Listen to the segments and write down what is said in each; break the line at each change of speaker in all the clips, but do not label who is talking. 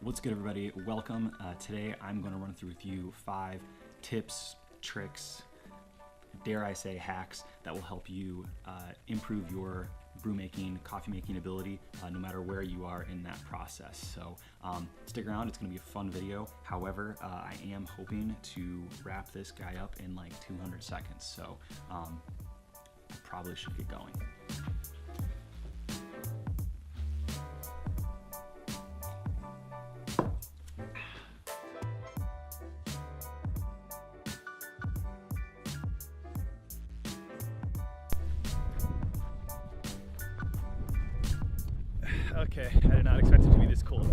What's good, everybody? Welcome. Today I'm going to run through with you 5 tips, tricks, dare I say hacks that will help you improve your brew making, coffee making ability no matter where you are in that process. So stick around, it's going to be a fun video. However, I am hoping to wrap this guy up in like 200 seconds. So I probably should get going. Okay, I did not expect it to be this cold.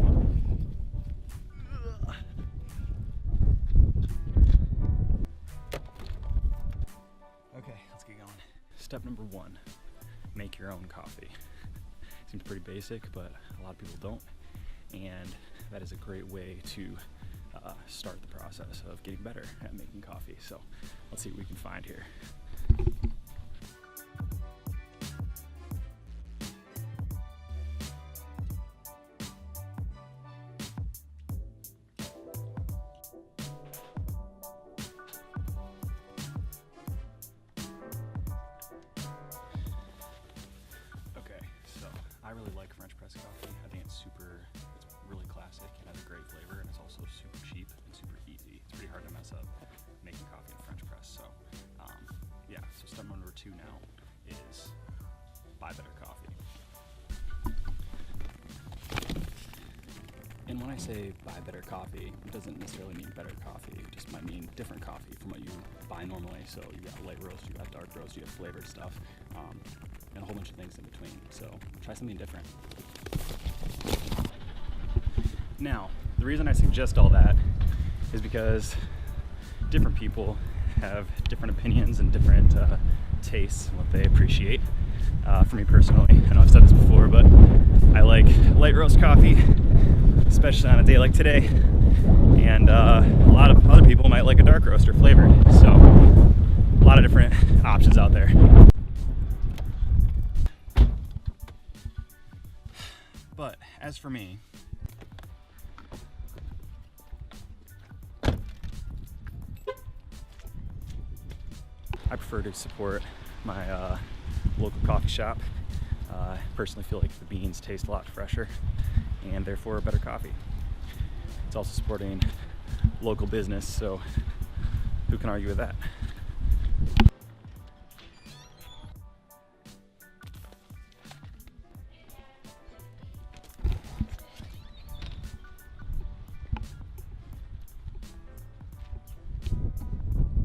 Okay, let's get going. Step number 1, make your own coffee. Seems pretty basic, but a lot of people don't. And that is a great way to start the process of getting better at making coffee. So let's see what we can find here. I really like French press coffee. I think it's really classic. It has a great flavor and it's also super cheap and super easy. It's pretty hard to mess up making coffee in French press. So yeah, so step number 2 now is buy better coffee. And when I say buy better coffee, it doesn't necessarily mean better coffee. It just might mean different coffee from what you buy normally. So you got light roast, you got dark roast, you have flavored stuff. And a whole bunch of things in between. So try something different. Now, the reason I suggest all that is because different people have different opinions and different tastes and what they appreciate. For me personally, I know I've said this before, but I like light roast coffee, especially on a day like today. And a lot of other people might like a dark roast or flavored. So a lot of different options out there. But as for me, I prefer to support my local coffee shop. I personally feel like the beans taste a lot fresher and therefore better coffee. It's also supporting local business, so who can argue with that?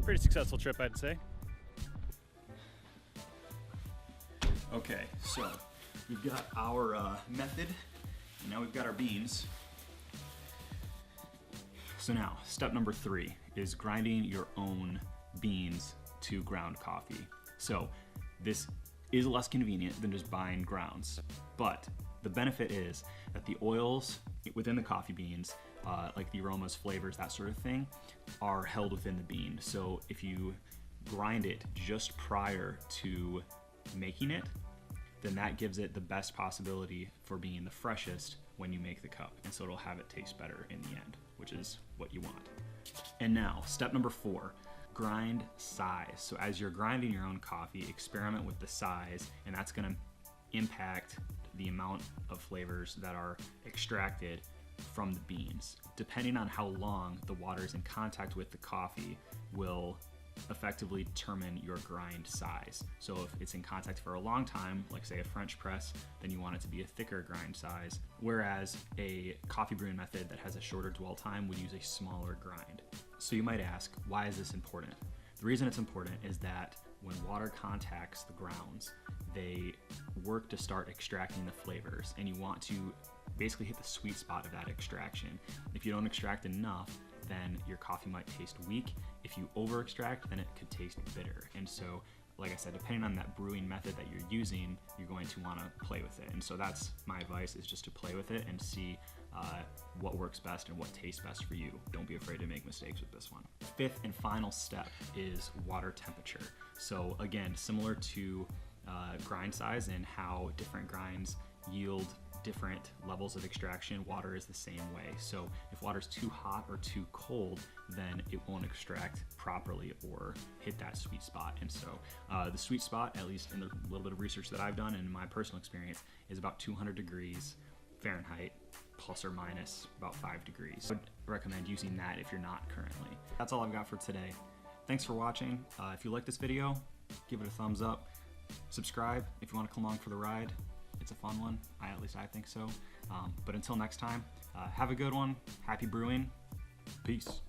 Pretty successful trip, I'd say. Okay, so we've got our method, and now we've got our beans. So now, step number 3 is grinding your own beans to ground coffee. So this is less convenient than just buying grounds, but the benefit is that the oils within the coffee beans, like the aromas, flavors, that sort of thing, are held within the bean. So if you grind it just prior to making it, then that gives it the best possibility for being the freshest when you make the cup. And so it'll have it taste better in the end, which is what you want. And now, step number 4, grind size. So as you're grinding your own coffee, experiment with the size, and that's gonna impact the amount of flavors that are extracted from the beans. Depending on how long the water is in contact with the coffee will effectively determine your grind size. So if it's in contact for a long time, like say a French press, then you want it to be a thicker grind size, whereas a coffee brewing method that has a shorter dwell time would use a smaller grind. So you might ask, why is this important? The reason it's important is that when water contacts the grounds, they work to start extracting the flavors, and you want to basically hit the sweet spot of that extraction. If you don't extract enough, then your coffee might taste weak. If you over extract, then it could taste bitter. And so, like I said, depending on that brewing method that you're using, you're going to want to play with it. And so that's my advice, is just to play with it and see what works best and what tastes best for you. Don't be afraid to make mistakes with this one. 5th and final step is water temperature. So again, similar to grind size and how different grinds yield different levels of extraction. Water is the same way. So if water's too hot or too cold, then it won't extract properly or hit that sweet spot. And so the sweet spot, at least in the little bit of research that I've done and in my personal experience, is about 200 degrees Fahrenheit, plus or minus about 5 degrees. I would recommend using that if you're not currently. That's all I've got for today. Thanks for watching. If you like this video, give it a thumbs up. Subscribe if you want to come along for the ride. It's a fun one, at least I think so. But until next time, have a good one. Happy brewing. Peace.